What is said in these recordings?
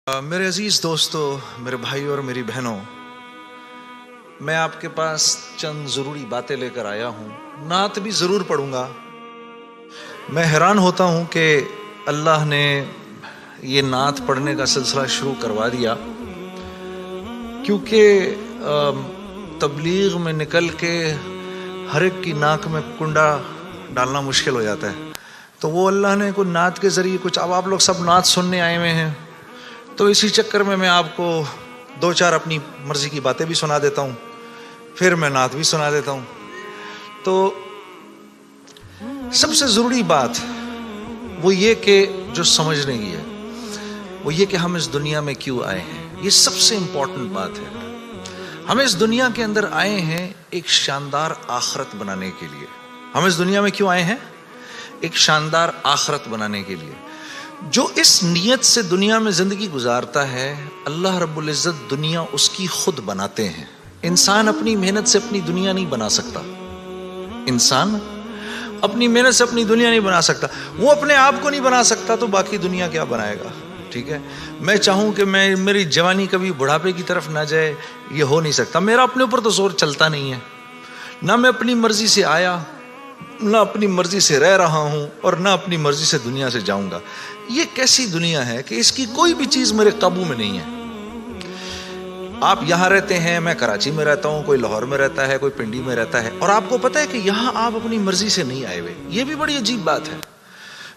میرے عزیز دوستو، میرے بھائی اور میری بہنوں، میں آپ کے پاس چند ضروری باتیں لے کر آیا ہوں۔ نعت بھی ضرور پڑھوں گا۔ میں حیران ہوتا ہوں کہ اللہ نے یہ نعت پڑھنے کا سلسلہ شروع کروا دیا، کیونکہ تبلیغ میں نکل کے ہر ایک کی ناک میں کنڈا ڈالنا مشکل ہو جاتا ہے، تو وہ اللہ نے کوئی نعت کے ذریعے کچھ، اب آپ لوگ سب نعت سننے آئے ہوئے ہیں، تو اسی چکر میں آپ کو دو چار اپنی مرضی کی باتیں بھی سنا دیتا ہوں، پھر میں نعت بھی سنا دیتا ہوں۔ تو سب سے ضروری بات وہ یہ کہ جو سمجھنے کی ہے وہ یہ کہ ہم اس دنیا میں کیوں آئے ہیں۔ یہ سب سے امپورٹنٹ بات ہے۔ ہم اس دنیا کے اندر آئے ہیں ایک شاندار آخرت بنانے کے لیے۔ ہم اس دنیا میں کیوں آئے ہیں؟ ایک شاندار آخرت بنانے کے لیے۔ جو اس نیت سے دنیا میں زندگی گزارتا ہے، اللہ رب العزت دنیا اس کی خود بناتے ہیں۔ انسان اپنی محنت سے اپنی دنیا نہیں بنا سکتا۔ انسان اپنی محنت سے اپنی دنیا نہیں بنا سکتا۔ وہ اپنے آپ کو نہیں بنا سکتا تو باقی دنیا کیا بنائے گا؟ ٹھیک ہے، میں چاہوں کہ میری جوانی کبھی بڑھاپے کی طرف نہ جائے، یہ ہو نہیں سکتا۔ میرا اپنے اوپر تو زور چلتا نہیں ہے، نہ میں اپنی مرضی سے آیا، نہ اپنی مرضی سے رہ رہا ہوں، اور نہ اپنی مرضی سے دنیا سے جاؤں گا۔ یہ کیسی دنیا ہے کہ اس کی کوئی بھی چیز میرے قابو میں نہیں ہے۔ آپ یہاں رہتے ہیں، میں کراچی میں رہتا ہوں، کوئی لاہور میں رہتا ہے، کوئی پنڈی میں رہتا ہے، اور آپ کو پتہ ہے کہ یہاں آپ اپنی مرضی سے نہیں آئے ہوئے۔ یہ بھی بڑی عجیب بات ہے۔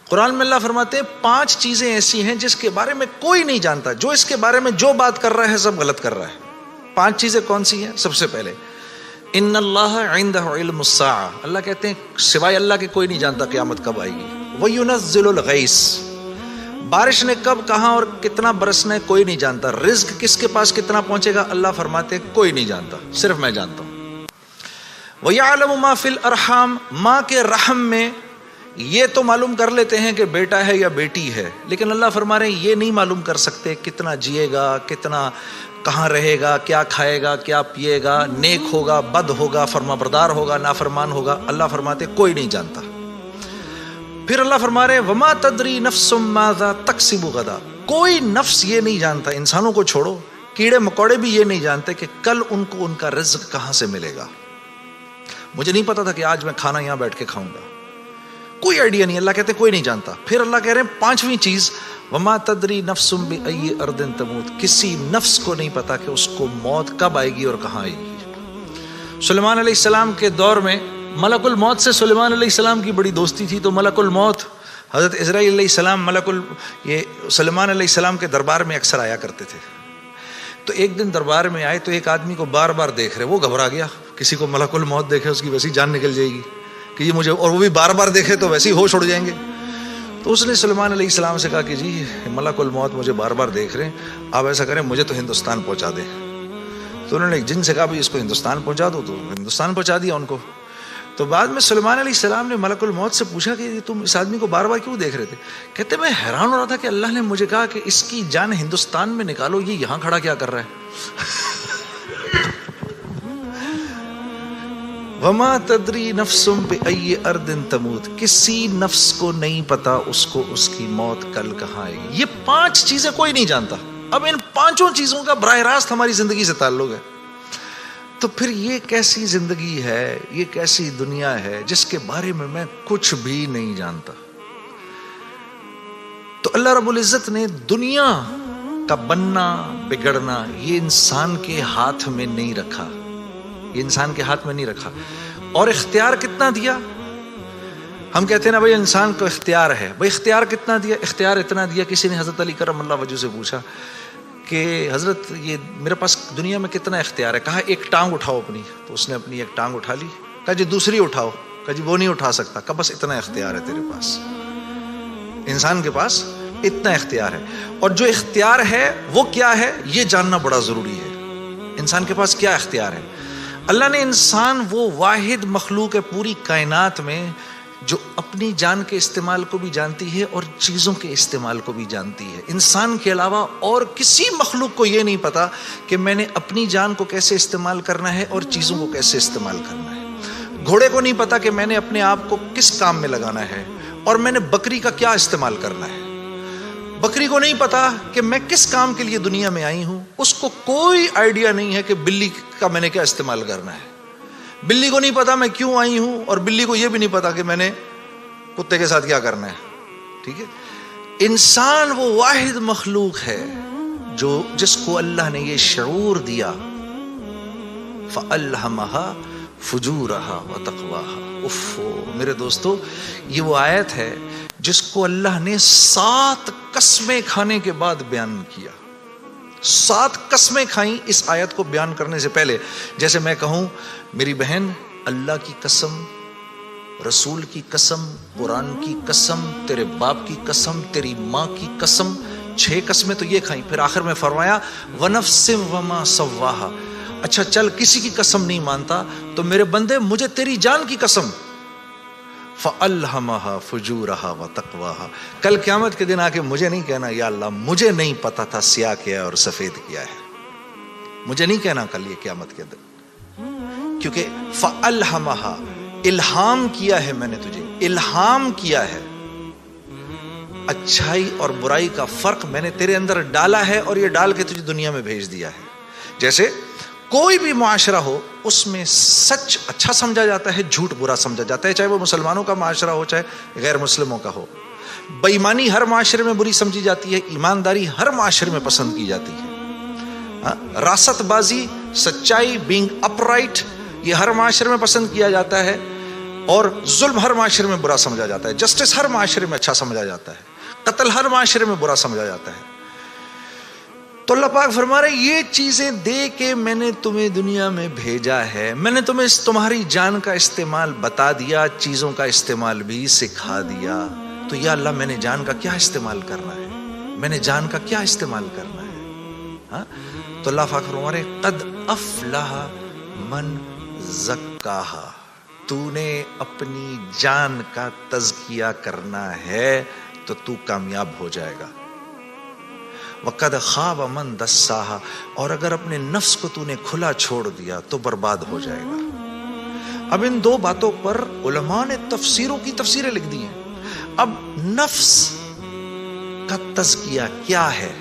قرآن میں اللہ فرماتے ہیں 5 چیزیں ایسی ہیں جس کے بارے میں کوئی نہیں جانتا، جو اس کے بارے میں جو بات کر رہا ہے سب غلط کر رہا ہے۔ 5 چیزیں کون سی ہیں؟ سب سے پہلے ان اللہ عنده علم الساعہ، اللہ کہتے ہیں سوائے اللہ کے کوئی نہیں جانتا قیامت کب آئے گی۔ وَيُنَزِّلُ الْغَيْثَ، بارش نے کب، کہاں اور کتنا برسنا ہے کوئی نہیں جانتا۔ رزق کس کے پاس کتنا پہنچے گا، اللہ فرماتے ہیں کوئی نہیں جانتا، صرف میں جانتا ہوں۔ وَيَعْلَمُ مَا فِي الْأَرْحَامِ، ماں کے رحم میں یہ تو معلوم کر لیتے ہیں کہ بیٹا ہے یا بیٹی ہے، لیکن اللہ فرما رہے ہیں یہ نہیں معلوم کر سکتے کتنا جیے گا، کتنا کہاں رہے گا، کیا کھائے گا، کیا پیے گا، نیک ہوگا، بد ہوگا، فرما بردار ہوگا، نافرمان ہوگا، اللہ فرماتے کوئی نہیں جانتا۔ پھر اللہ فرما رہے وما تدری نفس ماذا تکسب غدا، کوئی نفس یہ نہیں جانتا، انسانوں کو چھوڑو، کیڑے مکوڑے بھی یہ نہیں جانتے کہ کل ان کو ان کا رزق کہاں سے ملے گا۔ مجھے نہیں پتا تھا کہ آج میں کھانا یہاں بیٹھ کے کھاؤں گا، کوئی آئیڈیا نہیں۔ اللہ کہتے کوئی نہیں جانتا۔ پھر اللہ کہہ رہے ہیں 5ویں چیز وما تدری نفس بأی ارض تموت، کسی نفس کو نہیں پتا کہ اس کو موت کب آئے گی اور کہاں آئے گی۔ سلیمان علیہ السلام کے دور میں ملک الموت سے سلیمان علیہ السلام کی بڑی دوستی تھی، تو ملک الموت حضرت عزرائیل علیہ السلام یہ سلیمان علیہ السلام کے دربار میں اکثر آیا کرتے تھے۔ تو ایک دن دربار میں آئے تو ایک آدمی کو بار بار دیکھ رہے، وہ گھبرا گیا، کسی کو ملک الموت دیکھے اس کی ویسی جان نکل جائے گی کہ یہ مجھے، اور وہ بھی بار بار دیکھے تو ویسے ہی ہوش اڑ جائیں گے۔ تو اس نے سلیمان علیہ السلام سے کہا کہ جی ملک الموت مجھے بار بار دیکھ رہے ہیں، آپ ایسا کریں مجھے تو ہندوستان پہنچا دیں۔ تو انہوں نے ایک جن سے کہا اس کو ہندوستان پہنچا دو، تو ہندوستان پہنچا دیا ان کو۔ تو بعد میں سلیمان علیہ السلام نے ملک الموت سے پوچھا کہ تم اس آدمی کو بار بار کیوں دیکھ رہے تھے؟ کہتے میں حیران ہو رہا تھا کہ اللہ نے مجھے کہا کہ اس کی جان ہندوستان میں نکالو، یہ یہاں کھڑا کیا کر رہا ہے؟ وما تدری نفس بأی ارض تموت، کسی نفس کو نہیں پتا اس کو اس کی موت کل کہاں آئے گی۔ یہ 5 چیزیں کوئی نہیں جانتا۔ اب ان 5 چیزوں کا براہ راست ہماری زندگی سے تعلق ہے۔ تو پھر یہ کیسی زندگی ہے، یہ کیسی دنیا ہے جس کے بارے میں کچھ بھی نہیں جانتا؟ تو اللہ رب العزت نے دنیا کا بننا بگڑنا یہ انسان کے ہاتھ میں نہیں رکھا، یہ انسان کے ہاتھ میں نہیں رکھا۔ اور اختیار کتنا دیا؟ ہم کہتے ہیں نا بھائی انسان کو اختیار ہے، بھائی اختیار کتنا دیا؟ اختیار اتنا دیا، کسی نے حضرت علی کرم اللہ وجہ سے پوچھا کہ حضرت یہ میرے پاس دنیا میں کتنا اختیار ہے؟ کہا ایک ٹانگ اٹھاؤ اپنی، تو اس نے اپنی ایک ٹانگ اٹھا لی، کہا جی دوسری اٹھاؤ، کہا جی وہ نہیں اٹھا سکتا، کہا بس اتنا اختیار ہے تیرے پاس، انسان کے پاس اتنا اختیار ہے۔ اور جو اختیار ہے وہ کیا ہے یہ جاننا بڑا ضروری ہے۔ انسان کے پاس کیا اختیار ہے؟ اللہ نے انسان وہ واحد مخلوق ہے پوری کائنات میں جو اپنی جان کے استعمال کو بھی جانتی ہے اور چیزوں کے استعمال کو بھی جانتی ہے۔ انسان کے علاوہ اور کسی مخلوق کو یہ نہیں پتا کہ میں نے اپنی جان کو کیسے استعمال کرنا ہے اور چیزوں کو کیسے استعمال کرنا ہے۔ گھوڑے کو نہیں پتا کہ میں نے اپنے آپ کو کس کام میں لگانا ہے اور میں نے بکری کا کیا استعمال کرنا ہے۔ بکری کو نہیں پتا کہ میں کس کام کے لیے دنیا میں آئی ہوں، اس کو کوئی آئیڈیا نہیں ہے کہ بلی کا میں نے کیا استعمال کرنا ہے. بلی کو نہیں پتا میں کیوں آئی ہوں، اور بلی کو یہ بھی نہیں پتا کہ میں نے کتے کے ساتھ کیا کرنا ہے. ٹھیک ہے. انسان وہ واحد مخلوق ہے جس کو اللہ نے یہ شعور دیا، فَأَلْهَمَهَا فُجُورَهَا وَتَقْوَاهَا. میرے دوستو، یہ وہ آیت ہے جس کو اللہ نے 7 قسمیں کھانے کے بعد بیان کیا. 7 قسمیں کھائیں اس آیت کو بیان کرنے سے پہلے. جیسے میں کہوں میری بہن اللہ کی قسم، رسول کی قسم، قرآن کی قسم، تیرے باپ کی قسم، تیری ماں کی قسم، 6 قسمیں تو یہ کھائیں. پھر آخر میں فرمایا وَنَفْسٍ وَمَا سَوَّاهَا. اچھا چل کسی کی قسم نہیں مانتا تو میرے بندے مجھے تیری جان کی قسم، فَأَلْهَمَهَا فُجُورَهَا وَتَقْوَاهَا. کل قیامت کے دن آ کے مجھے نہیں کہنا یا اللہ مجھے نہیں پتا تھا سیاہ کیا ہے اور سفید کیا ہے. مجھے نہیں کہنا کل یہ قیامت کے دن، کیونکہ فَأَلْهَمَهَا الہام کیا ہے، میں نے تجھے الہام کیا ہے. اچھائی اور برائی کا فرق میں نے تیرے اندر ڈالا ہے اور یہ ڈال کے تجھے دنیا میں بھیج دیا ہے. جیسے کوئی بھی معاشرہ ہو اس میں سچ اچھا سمجھا جاتا ہے، جھوٹ برا سمجھا جاتا ہے، چاہے وہ مسلمانوں کا معاشرہ ہو چاہے غیر مسلموں کا ہو. بےایمانی ہر معاشرے میں بری سمجھی جاتی ہے، ایمانداری ہر معاشرے میں پسند کی جاتی ہے. راست بازی، سچائی، بینگ اپ رائٹ، یہ ہر معاشرے میں پسند کیا جاتا ہے، اور ظلم ہر معاشرے میں برا سمجھا جاتا ہے. جسٹس ہر معاشرے میں اچھا سمجھا جاتا ہے، قتل ہر معاشرے میں برا سمجھا جاتا ہے. تو اللہ پاک فرما رہے یہ چیزیں دے کے میں نے تمہیں دنیا میں بھیجا ہے، میں نے تمہیں تمہاری جان کا استعمال بتا دیا، چیزوں کا استعمال بھی سکھا دیا. تو یا اللہ میں نے جان کا کیا استعمال کرنا ہے، میں نے جان کا کیا استعمال کرنا ہے. تو اللہ پاک فرما رہے قد افلح من زکاہا. تو نے اپنی جان کا تزکیہ کرنا ہے تو تو کامیاب ہو جائے گا. وَقَدْ خَابَ مَنْ دَسَّاهَا. اور اگر اپنے نفس کو تو نے کھلا چھوڑ دیا تو برباد ہو جائے گا. اب ان 2 باتوں پر علماء نے تفسیروں کی تفسیریں لکھ دی ہیں. اب نفس کا تزکیہ کیا ہے؟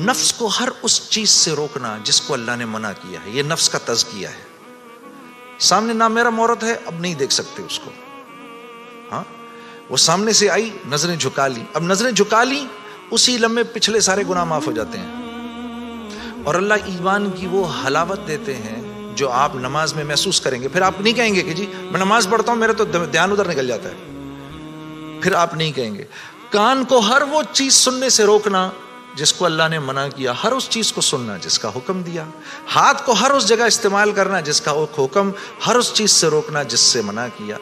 نفس کو ہر اس چیز سے روکنا جس کو اللہ نے منع کیا ہے، یہ نفس کا تزکیہ ہے. سامنے نہ میرا عورت ہے، اب نہیں دیکھ سکتے اس کو. ہاں وہ سامنے سے آئی، نظریں جھکا لی. اب نظریں جھکا لی، اسی لمحے پچھلے سارے گناہ معاف ہو جاتے ہیں. اور اللہ ایمان کی وہ حلاوت دیتے ہیں جو آپ نماز میں محسوس کریں گے. پھر آپ نہیں کہیں گے کہ جی میں نماز پڑھتا ہوں میرا تو دھیان ادھر نکل جاتا ہے. پھر آپ نہیں کہیں گے. کان کو ہر وہ چیز سننے سے روکنا جس کو اللہ نے منع کیا، ہر اس چیز کو سننا جس کا حکم دیا. ہاتھ کو ہر اس جگہ استعمال کرنا جس کا حکم، ہر اس چیز سے روکنا جس سے منع کیا.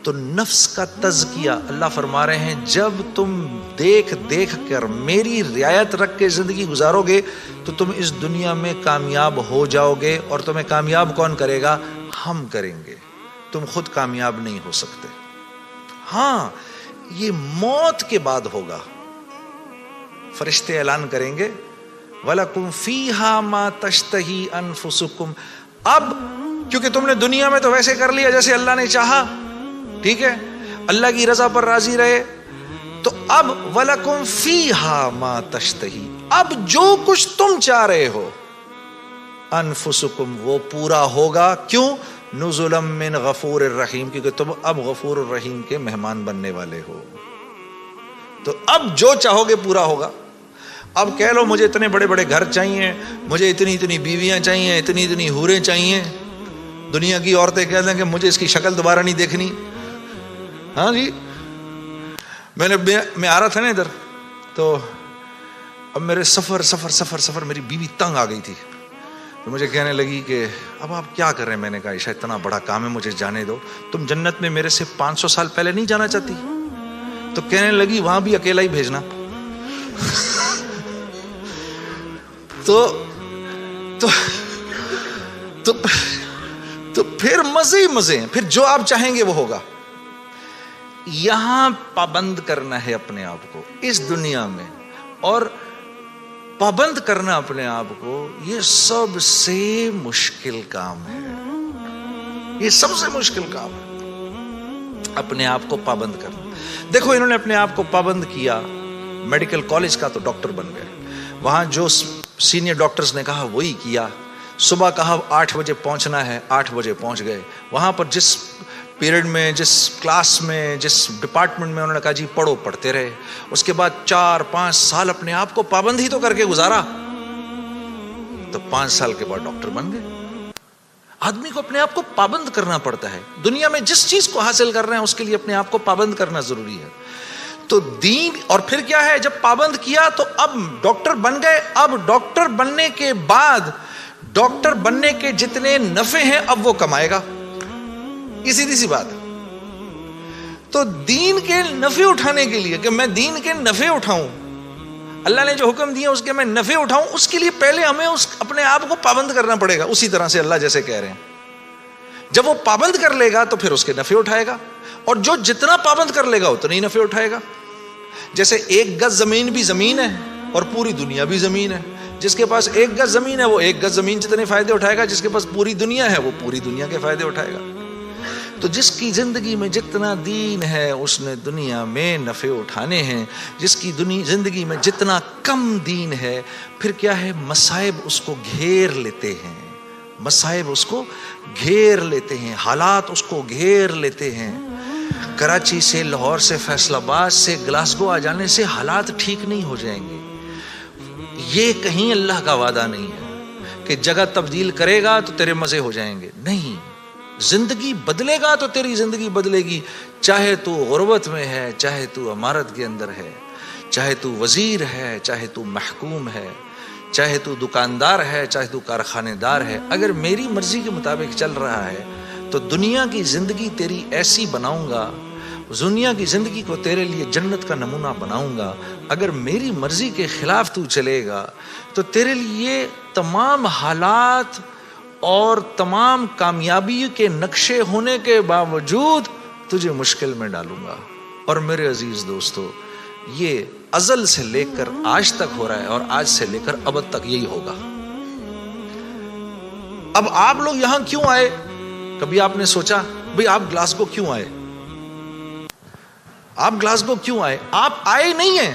تو نفس کا تزکیہ اللہ فرما رہے ہیں جب تم دیکھ کر میری رعایت رکھ کے زندگی گزارو گے تو تم اس دنیا میں کامیاب ہو جاؤ گے. اور تمہیں کامیاب کون کرے گا؟ ہم کریں گے. تم خود کامیاب نہیں ہو سکتے. ہاں یہ موت کے بعد ہوگا. فرشتے اعلان کریں گے وَلَكُمْ فِيهَا مَا تَشْتَهِي أَنفُسُكُمْ. اب کیونکہ تم نے دنیا میں تو ویسے کر لیا جیسے اللہ نے چاہا، ٹھیک ہے، اللہ کی رضا پر راضی رہے، تو اب وَلَكُمْ فِيهَا مَا تَشْتَهِي، اب جو کچھ تم چاہ رہے ہو انفسکم وہ پورا ہوگا. کیوں؟ نزلا من غفور الرحیم، کیونکہ تم اب غفور الرحیم کے مہمان بننے والے ہو. تو اب جو چاہو گے پورا ہوگا. اب کہہ لو مجھے اتنے بڑے بڑے گھر چاہیے، مجھے اتنی بیویاں چاہیے، اتنی حوریں چاہیے. دنیا کی عورتیں کہہ دیں کہ مجھے اس کی شکل دوبارہ نہیں دیکھنی. ہاں جی، میں آ رہا تھا نا ادھر، تو اب میرے سفر میری بیوی تنگ آ گئی تھی. تو مجھے کہنے لگی کہ اب آپ کیا کر رہے ہیں؟ میں نے کہا عائشہ اتنا بڑا کام ہے، مجھے جانے دو. تم جنت میں میرے سے 500 سال پہلے نہیں جانا چاہتی؟ تو کہنے لگی وہاں بھی اکیلا ہی بھیجنا. تو پھر مزے ہی مزے ہیں. پھر جو آپ چاہیں گے وہ ہوگا. یہاں پابند کرنا ہے اپنے آپ کو اس دنیا میں، اور پابند کرنا اپنے آپ کو یہ سب سے مشکل کام ہے. یہ سب سے مشکل کام ہے اپنے آپ کو پابند کرنا. دیکھو انہوں نے اپنے آپ کو پابند کیا میڈیکل کالج کا تو ڈاکٹر بن گئے. وہاں جو سینئر ڈاکٹرز نے کہا وہی کیا. صبح کہا 8 بجے پہنچنا ہے, 8 بجے پہنچ گئے. وہاں پر جس پیریڈ میں, جس کلاس میں, جس ڈپارٹمنٹ میں انہوں نے کہا جی پڑھو, پڑھتے رہے. اس کے بعد 4-5 سال اپنے آپ کو پابند ہی تو کر کے گزارا, تو 5 سال کے بعد ڈاکٹر بن گئے. آدمی کو اپنے آپ کو پابند کرنا پڑتا ہے. دنیا میں جس چیز کو حاصل کر رہے ہیں اس کے لیے اپنے آپ کو پابند کرنا ضروری ہے. تو دین, اور پھر کیا ہے, جب پابند کیا تو اب ڈاکٹر بن گئے. اب ڈاکٹر بننے کے بعد ڈاکٹر بننے کے جتنے نفع ہیں اب وہ کمائے گا. یہ سیدھی سی بات. تو دین کے نفع اٹھانے کے لیے کہ میں دین کے نفع اٹھاؤں, اللہ نے جو حکم دیا اس کے میں نفع اٹھاؤں, اس کے لیے پہلے ہمیں اپنے آپ کو پابند کرنا پڑے گا. اسی طرح سے اللہ جیسے کہہ رہے ہیں, جب وہ پابند کر لے گا تو پھر اس کے نفع اٹھائے گا, اور جو جتنا پابند کر لے گا اتنا ہی نفع اٹھائے گا. جیسے 1 گز زمین بھی زمین ہے اور پوری دنیا بھی زمین ہے. جس کے پاس 1 گز زمین ہے وہ 1 گز زمین جتنے فائدے اٹھائے گا, جس کے پاس پوری دنیا ہے وہ پوری دنیا کے فائدے اٹھائے گا. تو جس کی زندگی میں جتنا دین ہے اس نے دنیا میں نفع اٹھانے ہیں. جس کی زندگی میں جتنا کم دین ہے, پھر کیا ہے, مصائب اس کو گھیر لیتے ہیں. مصائب اس کو گھیر لیتے ہیں, حالات اس کو گھیر لیتے ہیں. کراچی سے, لاہور سے, فیصل آباد سے گلاسگو آ جانے سے حالات ٹھیک نہیں ہو جائیں گے. یہ کہیں اللہ کا وعدہ نہیں ہے کہ جگہ تبدیل کرے گا تو تیرے مزے ہو جائیں گے. نہیں, زندگی بدلے گا تو تیری زندگی بدلے گی. چاہے تو غربت میں ہے, چاہے تو امارت کے اندر ہے, چاہے تو وزیر ہے, چاہے تو محکوم ہے, چاہے تو دکاندار ہے, چاہے تو کارخانے دار ہے. اگر میری مرضی کے مطابق چل رہا ہے تو دنیا کی زندگی تیری ایسی بناؤں گا, دنیا کی زندگی کو تیرے لیے جنت کا نمونہ بناؤں گا. اگر میری مرضی کے خلاف تو چلے گا تو تیرے لیے تمام حالات اور تمام کامیابی کے نقشے ہونے کے باوجود تجھے مشکل میں ڈالوں گا. اور میرے عزیز دوستو, یہ ازل سے لے کر آج تک ہو رہا ہے, اور آج سے لے کر ابد تک یہی ہوگا. اب آپ لوگ یہاں کیوں آئے؟ کبھی آپ نے سوچا بھئی آپ گلاسگو کیوں آئے؟ آپ گلاسگو کیوں آئے؟ آپ آئے نہیں ہیں.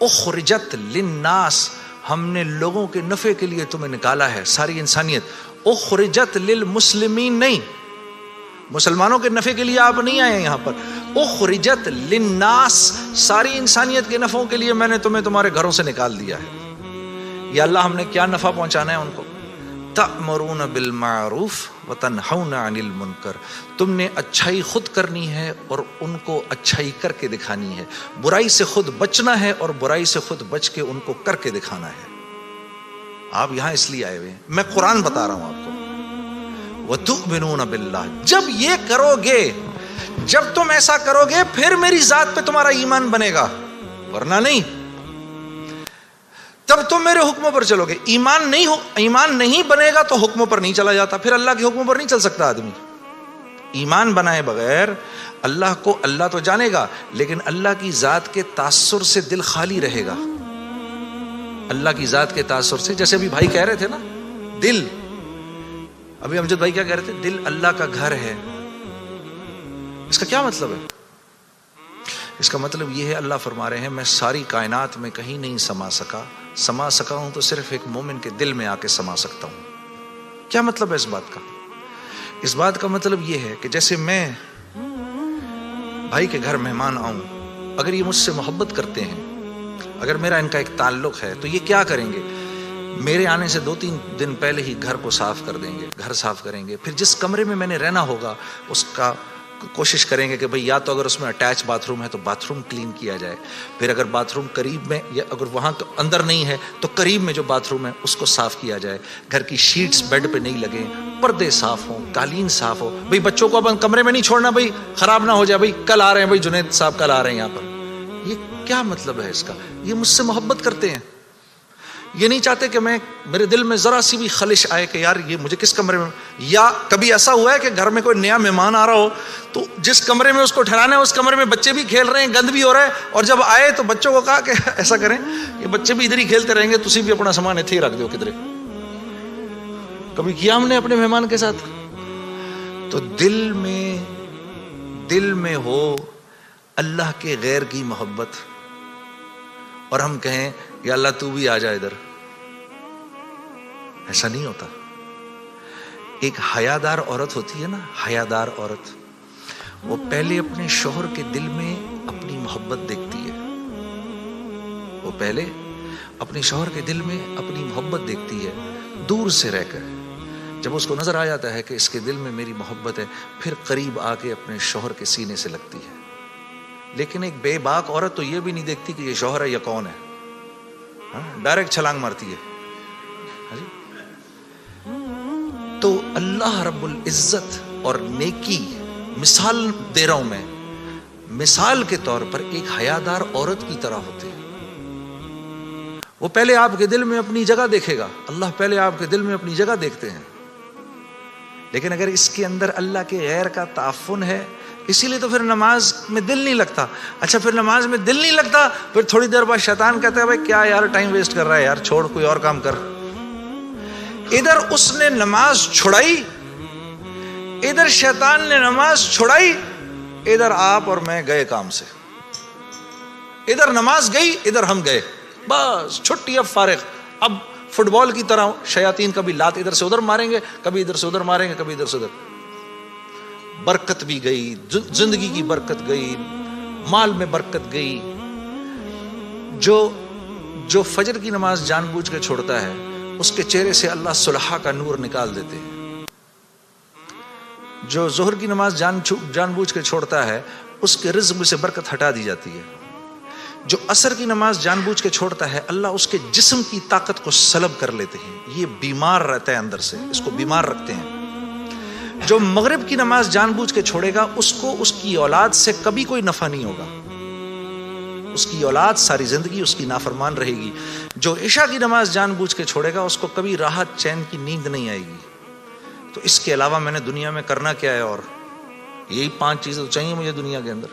اخرجت للناس, ہم نے لوگوں کے نفع کے لیے تمہیں نکالا ہے, ساری انسانیت. اخرجت للمسلمین نہیں, مسلمانوں کے نفع کے لیے آپ نہیں آئے یہاں پر. اخرجت للناس, ساری انسانیت کے نفعوں کے لیے میں نے تمہیں تمہارے گھروں سے نکال دیا ہے. یا اللہ ہم نے کیا نفع پہنچانا ہے ان کو؟ تأمرون بالمعروف وتنہون عن المنکر, تم نے اچھائی خود کرنی ہے اور ان کو اچھائی کر کے دکھانی ہے. برائی سے خود بچنا ہے اور برائی سے خود بچ کے ان کو کر کے دکھانا ہے. آپ یہاں اس لیے آئے ہوئے ہیں, میں قرآن بتا رہا ہوں آپ کو. وتؤمنون باللہ, جب یہ کرو گے, جب تم ایسا کرو گے پھر میری ذات پہ تمہارا ایمان بنے گا, ورنہ نہیں. تب تم میرے حکموں پر چلو گے. ایمان نہیں بنے گا تو حکموں پر نہیں چلا جاتا, پھر اللہ کے حکموں پر نہیں چل سکتا آدمی. ایمان بنائے بغیر اللہ کو, اللہ تو جانے گا لیکن اللہ کی ذات کے تاثر سے دل خالی رہے گا. اللہ کی ذات کے تاثر سے, جیسے ابھی بھائی کہہ رہے تھے نا, دل, ابھی امجد بھائی کیا کہہ رہے تھے, دل اللہ کا گھر ہے. اس کا کیا مطلب ہے؟ اس کا مطلب یہ ہے, اللہ فرما رہے ہیں میں ساری کائنات میں کہیں نہیں سما سکا ہوں تو صرف ایک مومن کے دل میں آ کے سما سکتا ہوں. کیا مطلب ہے اس بات کا؟ اس بات کا مطلب یہ ہے کہ جیسے میں بھائی کے گھر مہمان آؤں, اگر یہ مجھ سے محبت کرتے ہیں, اگر میرا ان کا ایک تعلق ہے, تو یہ کیا کریں گے, میرے آنے سے 2-3 دن پہلے ہی گھر کو صاف کر دیں گے, گھر صاف کریں گے. پھر جس کمرے میں میں نے رہنا ہوگا اس کا کوشش کریں گے کہ بھئی یا تو اگر اس میں اٹیچ باتھ روم ہے تو باتھ روم کلین کیا جائے, پھر اگر باتھ روم قریب میں, یا اگر وہاں اندر نہیں ہے تو قریب میں جو باتھ روم ہے اس کو صاف کیا جائے. گھر کی شیٹس بیڈ پہ نہیں لگیں, پردے صاف ہوں, قالین صاف ہو. بھئی بچوں کو اب کمرے میں نہیں چھوڑنا, بھئی خراب نہ ہو جائے, بھئی کل آ رہے ہیں, بھئی جنید صاحب کل آ رہے ہیں یہاں پر. یہ کیا مطلب ہے اس کا؟ یہ مجھ سے محبت کرتے ہیں, یہ نہیں چاہتے کہ میں, میرے دل میں ذرا سی بھی خلش آئے کہ یار یہ مجھے کس کمرے میں. یا کبھی ایسا ہوا ہے کہ گھر میں کوئی نیا مہمان آ رہا ہو تو جس کمرے میں اس کو ٹھہرانا ہے اس کمرے میں بچے بھی کھیل رہے ہیں, گند بھی ہو رہا ہے, اور جب آئے تو بچوں کو کہا کہ ایسا کریں, یہ بچے بھی ادھر ہی کھیلتے رہیں گے, تسی بھی اپنا سامان اتھے ہی رکھ دو کدھر. کبھی کیا ہم نے اپنے مہمان کے ساتھ؟ تو دل میں ہو اللہ کے غیر کی محبت, اور ہم کہیں یا اللہ تو بھی آ جا ادھر. ایسا نہیں ہوتا. ایک حیادار عورت ہوتی ہے نا, حیادار عورت, وہ پہلے اپنے شوہر کے دل میں اپنی محبت دیکھتی ہے. وہ پہلے اپنے شوہر کے دل میں اپنی محبت دیکھتی ہے دور سے رہ کر. جب اس کو نظر آ جاتا ہے کہ اس کے دل میں میری محبت ہے, پھر قریب آ کے اپنے شوہر کے سینے سے لگتی ہے. لیکن ایک بے باک عورت تو یہ بھی نہیں دیکھتی کہ یہ شوہر ہے یا کون ہے, ڈائریکٹ چھلانگ مارتی ہے. تو اللہ رب العزت اور نیکی, مثال دے رہا ہوں میں, مثال کے طور پر ایک حیادار عورت کی طرح ہوتے ہیں. وہ پہلے آپ کے دل میں اپنی جگہ دیکھے گا, اللہ پہلے آپ کے دل میں اپنی جگہ دیکھتے ہیں. لیکن اگر اس کے اندر اللہ کے غیر کا تعفن ہے, اسی لیے تو پھر نماز میں دل نہیں لگتا. اچھا پھر نماز میں دل نہیں لگتا, پھر تھوڑی دیر بعد شیطان کہتا ہے بھائی کیا یار ٹائم ویسٹ کر رہا ہے یار, چھوڑ کوئی اور کام کر. ادھر اس نے نماز چھڑائی, ادھر شیطان نے نماز چھڑائی, ادھر آپ اور میں گئے کام سے. ادھر نماز گئی, ادھر ہم گئے, بس چھٹی, اب فارغ. اب فٹ بال کی طرح شیاطین کبھی لات ادھر سے ادھر ماریں گے, کبھی ادھر سے ادھر ماریں گے, کبھی ادھر سے ادھر. برکت بھی گئی, زندگی کی برکت گئی, مال میں برکت گئی. جو فجر کی نماز جان بوجھ کے چھوڑتا ہے, اس کے چہرے سے اللہ صلحہ کا نور نکال دیتے ہیں. جو ظہر کی نماز جان بوجھ کے چھوڑتا ہے, اس کے رزق میں سے برکت ہٹا دی جاتی ہے. جو عصر کی نماز جان بوجھ کے چھوڑتا ہے, اللہ اس کے جسم کی طاقت کو سلب کر لیتے ہیں. یہ بیمار رہتا ہے اندر سے, اس کو بیمار رکھتے ہیں. جو مغرب کی نماز جان بوجھ کے چھوڑے گا, اس کو اس کی اولاد سے کبھی کوئی نفع نہیں ہوگا. اس کی اولاد ساری زندگی اس کی نافرمان رہے گی. جو عشاء کی نماز جان بوجھ کے چھوڑے گا, اس کو کبھی راحت چین کی نیند نہیں آئے گی. تو اس کے علاوہ میں نے دنیا میں کرنا کیا ہے؟ اور یہی 5 چیزیں تو چاہیے مجھے دنیا کے اندر.